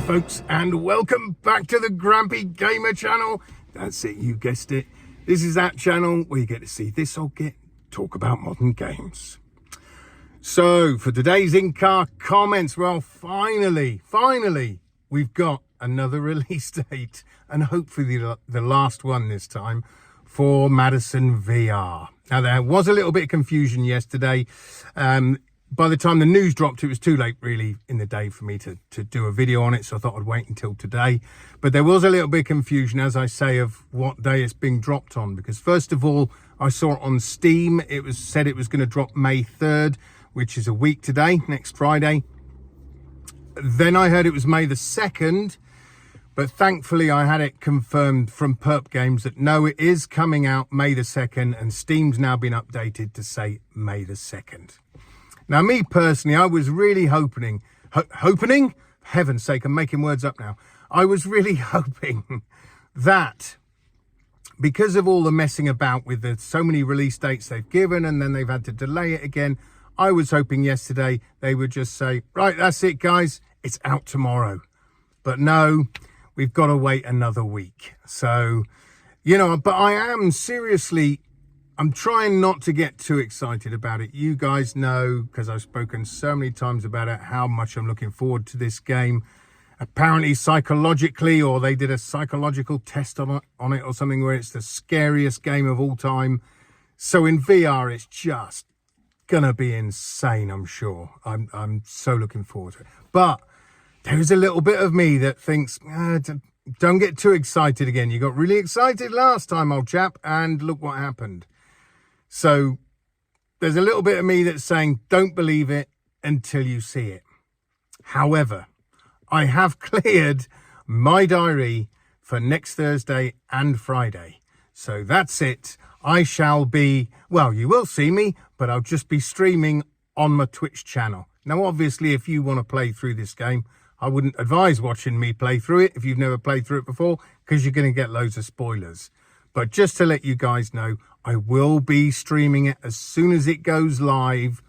folks, and welcome back to the Grumpy Gamer channel. That's it, you guessed it. This is that channel where you get to see this old git talk about modern games. So for today's in-car comments, well, finally we've got another release date, and hopefully the last one this time, for Madison VR. Now, there was a little bit of confusion yesterday. By the time the news dropped, it was too late really in the day for me to do a video on it, so I thought I'd wait until today. But there was a little bit of confusion, as I say, of what day it's being dropped on, because first of all, I saw it on Steam. It was said it was going to drop May 3rd, which is a week today, next Friday. Then I heard it was May the 2nd, but thankfully I had it confirmed from Perp Games that no, it is coming out May the 2nd, and Steam's now been updated to say May the 2nd. Now, me personally, I was really hoping, heaven's sake, I'm making words up now. I was really hoping that because of all the messing about with so many release dates they've given and then they've had to delay it again, I was hoping yesterday they would just say, right, that's it, guys, it's out tomorrow. But no, we've got to wait another week. So, you know, but I am seriously, I'm trying not to get too excited about it. You guys know, because I've spoken so many times about it, how much I'm looking forward to this game. Apparently psychologically, or they did a psychological test on it or something, where it's the scariest game of all time. So in VR, it's just gonna be insane, I'm sure. I'm so looking forward to it. But there is a little bit of me that thinks, don't get too excited again. You got really excited last time, old chap, and look what happened. So there's a little bit of me that's saying, don't believe it until you see it. However, I have cleared my diary for next Thursday and Friday. So that's it. I shall be, well, you will see me, but I'll just be streaming on my Twitch channel. Now, obviously, if you want to play through this game, I wouldn't advise watching me play through it if you've never played through it before, because you're going to get loads of spoilers. But just to let you guys know, I will be streaming it as soon as it goes live.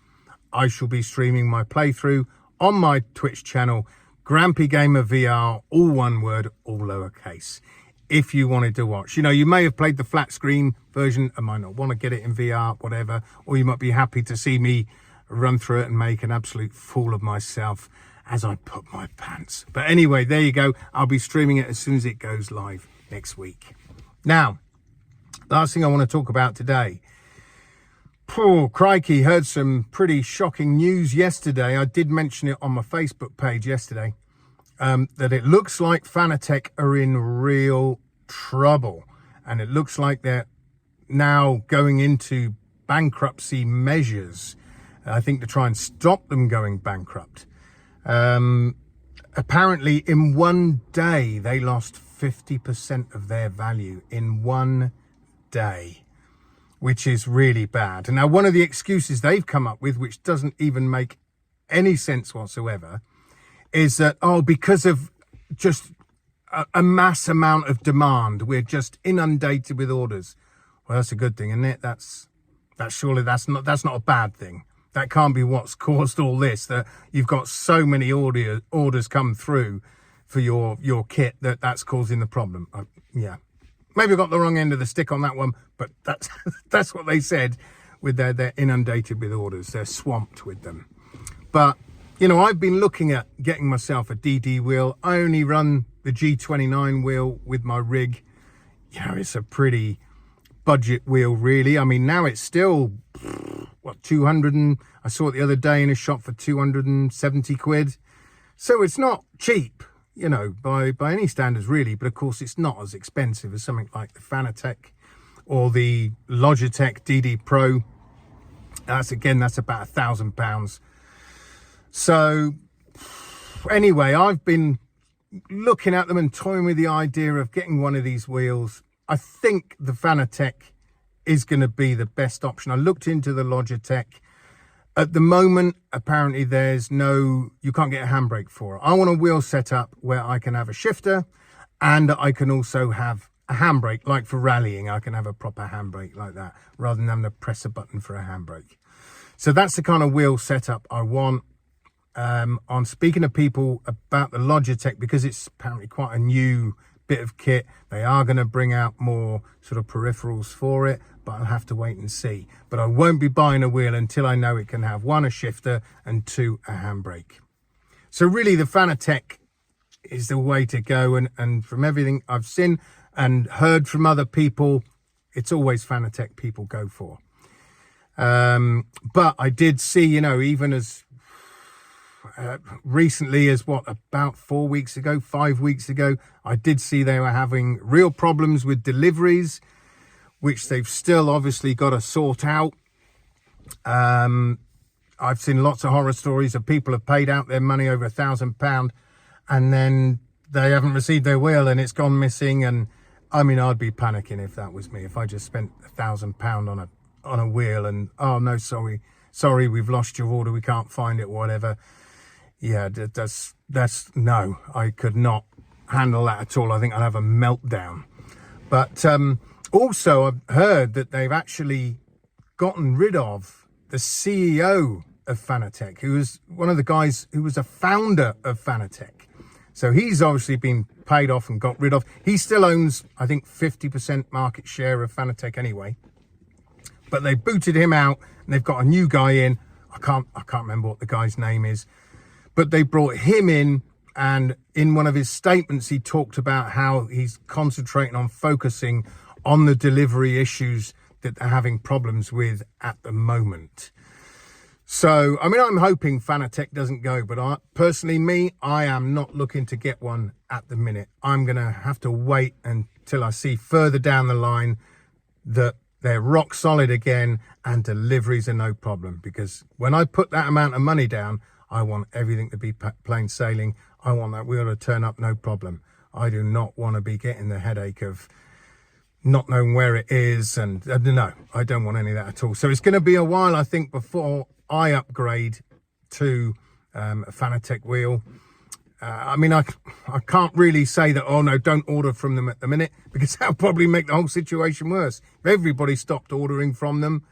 I shall be streaming my playthrough on my Twitch channel, Grumpy Gamer VR, all one word, all lowercase. If you wanted to watch, you know, you may have played the flat screen version and might not want to get it in VR, whatever, or you might be happy to see me run through it and make an absolute fool of myself as I put my pants. But anyway, there you go. I'll be streaming it as soon as it goes live next week. Now, last thing I want to talk about today. Poor crikey, heard some pretty shocking news yesterday. I did mention it on my Facebook page yesterday, that it looks like Fanatec are in real trouble. And it looks like they're now going into bankruptcy measures, I think, to try and stop them going bankrupt. Apparently in one day, they lost 50% of their value in one day, which is really bad. And now one of the excuses they've come up with, which doesn't even make any sense whatsoever, is that, oh, because of just a mass amount of demand, we're just inundated with orders. Well, that's a good thing, isn't it? That's surely that's not a bad thing. That can't be what's caused all this, that you've got so many orders come through for your kit that's causing the problem. Yeah, maybe I got the wrong end of the stick on that one, but that's what they said. With they're inundated with orders, they're swamped with them. But you know, I've been looking at getting myself a DD wheel. I only run the G29 wheel with my rig. You know, it's a pretty budget wheel, really. I mean, now it's still, what, 200 and I saw it the other day in a shop for 270 quid. So it's not cheap, you know, by any standards, really. But of course, it's not as expensive as something like the Fanatec or the Logitech DD Pro. That's about £1,000. So anyway, I've been looking at them and toying with the idea of getting one of these wheels. I think the Fanatec is going to be the best option. I looked into the Logitech. At the moment, apparently you can't get a handbrake for it. I want a wheel set up where I can have a shifter and I can also have a handbrake, like for rallying. I can have a proper handbrake like that, rather than having to press a button for a handbrake. So that's the kind of wheel setup I want. on speaking to people about the Logitech, because it's apparently quite a new bit of kit. They are going to bring out more sort of peripherals for it, but I'll have to wait and see. But I won't be buying a wheel until I know it can have 1, a shifter, and 2, a handbrake. So really the Fanatec is the way to go, and from everything I've seen and heard from other people, it's always Fanatec people go for. But I did see, you know, even as recently as about 4 weeks ago, 5 weeks ago, I did see they were having real problems with deliveries, which they've still obviously got to sort out. I've seen lots of horror stories of people have paid out their money, over £1,000, and then they haven't received their wheel and it's gone missing. And I mean, I'd be panicking if that was me, if I just spent £1,000 on a wheel and, oh no, sorry, we've lost your order, we can't find it, whatever. Yeah, that's no, I could not handle that at all. I think I'd have a meltdown. But also I've heard that they've actually gotten rid of the CEO of Fanatec, who was one of the guys who was a founder of Fanatec. So he's obviously been paid off and got rid of. He still owns, I think, 50% market share of Fanatec anyway. But they booted him out and they've got a new guy in. I can't remember what the guy's name is. But they brought him in, and in one of his statements, he talked about how he's concentrating on focusing on the delivery issues that they're having problems with at the moment. So, I mean, I'm hoping Fanatec doesn't go, but I am not looking to get one at the minute. I'm going to have to wait until I see further down the line that they're rock solid again and deliveries are no problem. Because when I put that amount of money down, I want everything to be plain sailing. I want that wheel to turn up no problem. I do not want to be getting the headache of not knowing where it is. And no, I don't want any of that at all. So it's going to be a while, I think, before I upgrade to a Fanatec wheel. I mean, I can't really say that, oh no, don't order from them at the minute, because that'll probably make the whole situation worse. If everybody stopped ordering from them,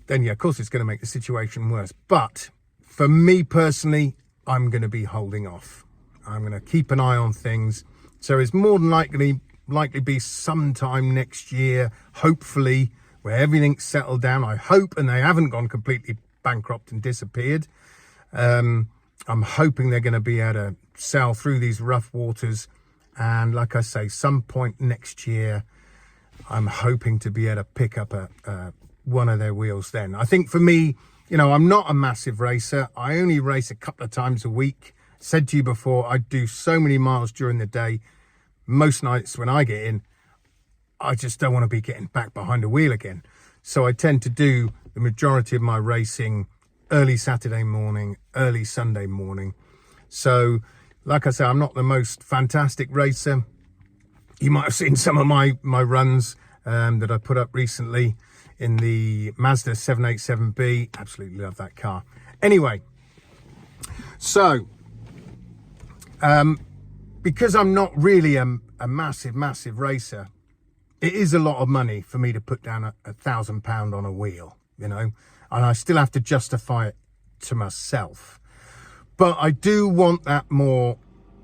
then yeah, of course it's going to make the situation worse. But for me personally, I'm going to be holding off. I'm going to keep an eye on things. So it's more than likely be sometime next year, hopefully, where everything's settled down. I hope, and they haven't gone completely bankrupt and disappeared. I'm hoping they're going to be able to sail through these rough waters. And like I say, some point next year, I'm hoping to be able to pick up one of their wheels then. I think for me, you know, I'm not a massive racer. I only race a couple of times a week. Said to you before, I do so many miles during the day. Most nights when I get in, I just don't want to be getting back behind a wheel again. So I tend to do the majority of my racing early Saturday morning, early Sunday morning. So, like I say, I'm not the most fantastic racer. You might have seen some of my runs that I put up recently in the Mazda 787B. Absolutely love that car. Anyway, so because I'm not really a massive racer, it is a lot of money for me to put down £1,000 on a wheel, you know, and I still have to justify it to myself. But I do want that more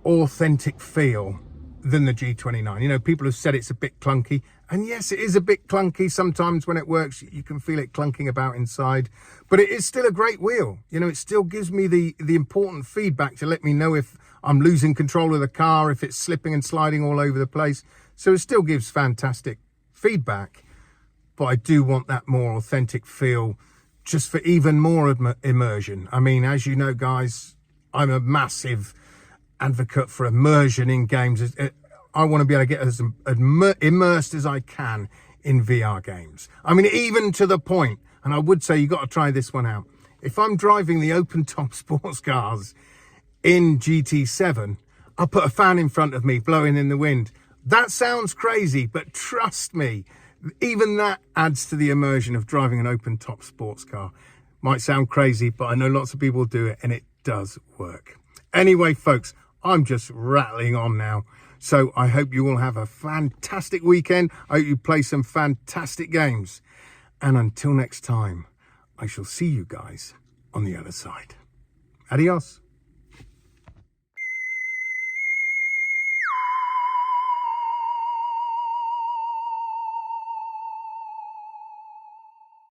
authentic feel than the G29. You know, people have said it's a bit clunky, and yes, it is a bit clunky. Sometimes when it works, you can feel it clunking about inside, but it is still a great wheel. You know, it still gives me the important feedback to let me know if I'm losing control of the car, if it's slipping and sliding all over the place. So it still gives fantastic feedback, but I do want that more authentic feel, just for even more immersion. I mean, as you know, guys, I'm a massive advocate for immersion in games. I want to be able to get as immersed as I can in VR games. I mean, even to the point, and I would say you got to try this one out. If I'm driving the open top sports cars in GT7, I'll put a fan in front of me blowing in the wind. That sounds crazy, but trust me, even that adds to the immersion of driving an open top sports car. Might sound crazy, but I know lots of people do it, and it does work. Anyway, folks, I'm just rattling on now. So I hope you all have a fantastic weekend. I hope you play some fantastic games. And until next time, I shall see you guys on the other side. Adios.